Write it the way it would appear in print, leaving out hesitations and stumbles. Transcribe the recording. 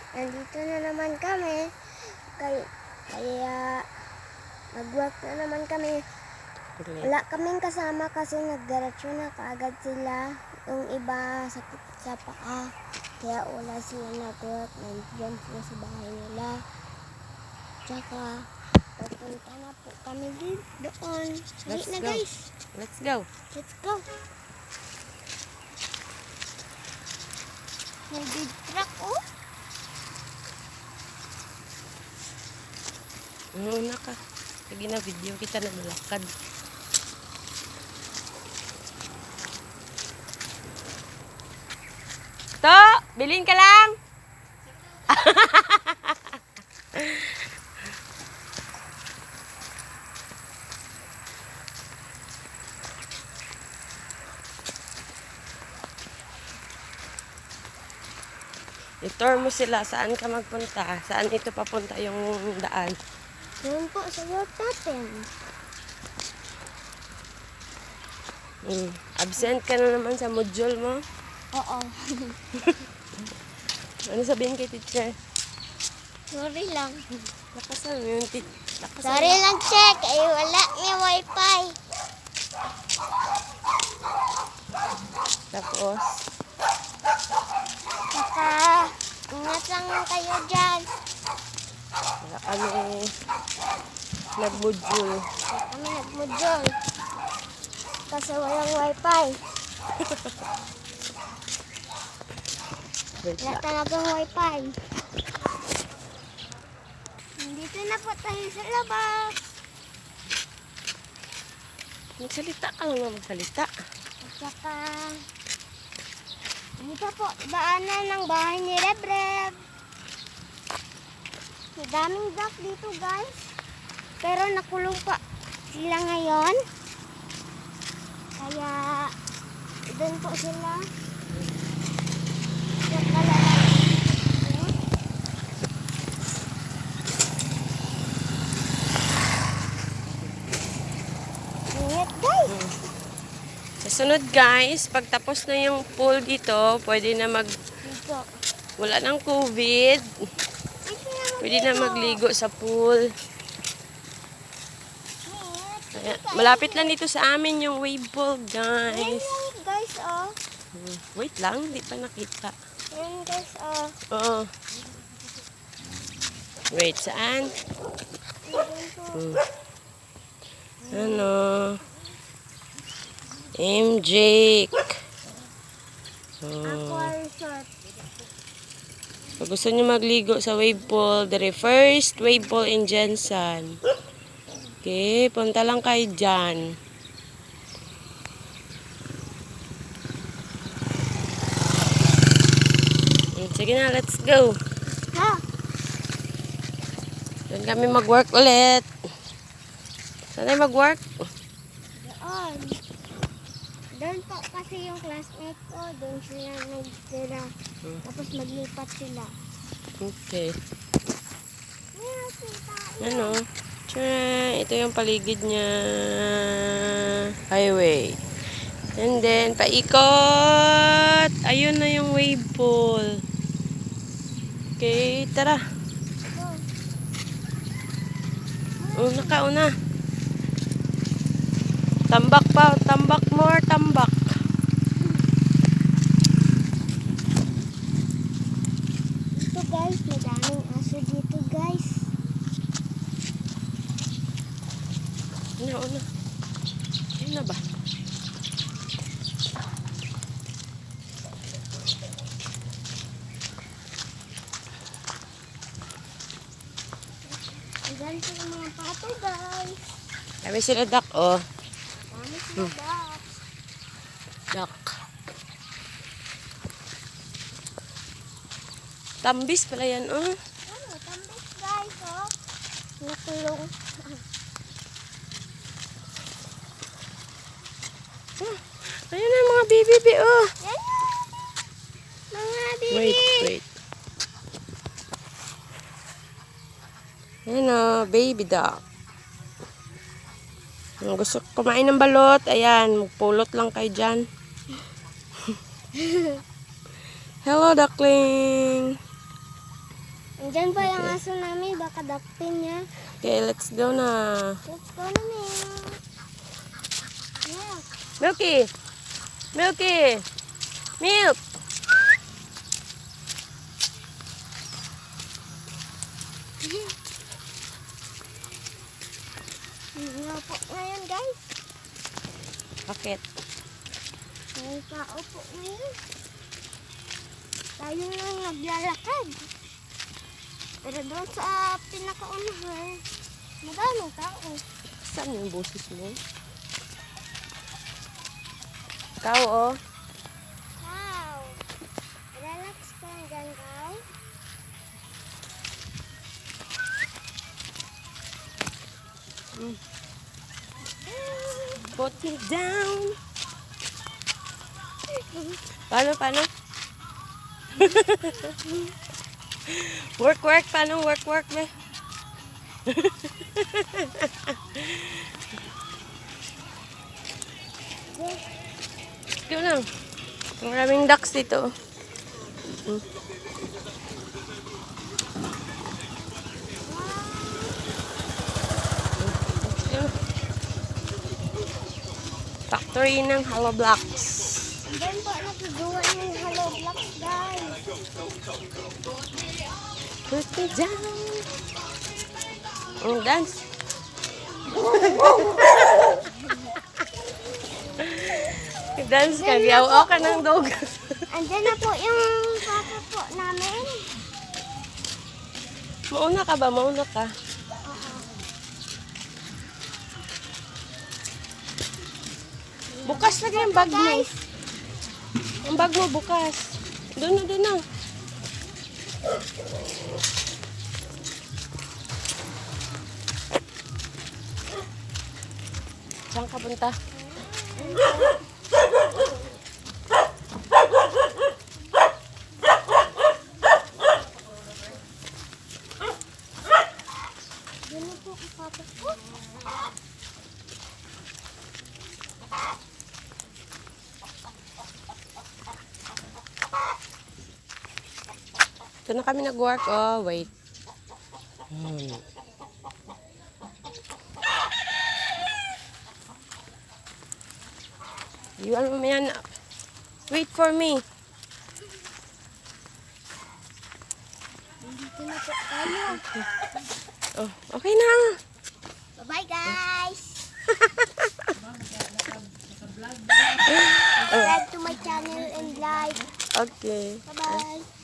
Nandito na naman kami. Kaya nag-work na naman kami. Wala kaming kasama kasi nagdiretso na kaagad sila. Yung iba sakit sa paa. Kaya wala sila nag-work. Nandiyan sila sa bahay nila. Tsaka pupunta na po kami doon. Let's na, go. guys. Let's go. Let's go. May big truck, oh. Una ka. Sige na, video kita na malakad. To! Bilhin ka lang! I-tour mo sila. Saan ka magpunta? Saan ito papunta yung daan? Yun po, sa work natin. Absent ka na naman sa module mo. Oo. Ano sabihin kay teacher? Sorry lang. Lakasan mo yung Sorry lang, check. Ay, wala may wifi. Tapos, Saka, ingat lang kayo dyan. wala kami nag-module. Kami nagmudyon. Kasi walang wifi. Wait Wala lang. talagang wifi. Nandito na po tayo sa labas. Magsalita ka lang, magsalita. At saka, dito po, daanan ng bahay ni Rebreb. Daming duck dito, guys. Pero nakulong pa sila ngayon. Kaya, doon po sila. Saka ingat, guys. Sa sunod guys, pag tapos na yung pool dito, pwede na Dito. wala ng COVID. Pwede na magligo sa pool. Kaya, malapit lang dito sa amin yung wave pool, guys. Ayan, guys, oh. Wait lang, hindi pa nakita. Ayan, guys, oh. Oo. Wait, saan? Ano? MJ. Aqua Resort. Pag gusto nyo magligo sa wave pool, the first wave pool in Jensen. Okay, punta lang kayo dyan. Sige na, let's go. Ha? Doon kami mag-work ulit. Saan tayo mag-work? Doon. Doon po kasi yung classmate ko, doon sila nagtira. Tapos maglipat sila. Okay. Meron kita. Ano? Tara, ito yung paligid niya. Highway. And then, paikot. Ayun na yung wave pool. Okay, tara. Una ka, una. Tambak pa, tambak more, tambak. Dito, guys, madaming aso dito, guys. Una, una. Ayun na ba? Ayan po yung mga pato, guys. Sabi sila duck, oh. Dami sila, guys. Duck. Tambis pala yan, oh. Ano, tambis, guys, oh. Nakulong. Ayun na mga baby, oh. Yan na. Mga bibi. Wait. Ayan o, baby duck. Kung gusto kumain ng balot, ayan, magpulot lang kayo dyan. Hello, duckling. Andyan pa yung aso namin, baka dakpin niya. Okay, let's go na. Let's go na Milk. Milk. Milky! Milky! Milk! Naupo ngayon guys. Bakit? May paupo ngayon. Tayo lang naglalakad. Pero doon sa pinakaunahan, madaming tao. Saan yung boses mo? Ikaw, oh. Wow! Relax ka lang dyan, Kau. Put me down. Paano? Work. Paano work, be? Ito lang. Maraming ducks dito. Factory ng hollow blocks. Diyan po nagagawa ng hollow blocks, guys. Put me down. Dance. Dance ka. Giyaw ka ng dog. Andyan na po yung papa po namin. Mauna ka ba? Mauna ka. Bukas lagi yung bag mo. Ang bag mo bukas. Doon na. Saan ka punta? Diyan na po ang papa po. Ito na kami nag-work. Oh, wait. You ano mo yan? Wait for me. Dito na po tayo. Oh, okay na. Bye-bye, guys. Subscribe to my channel and like. Okay. Bye-bye.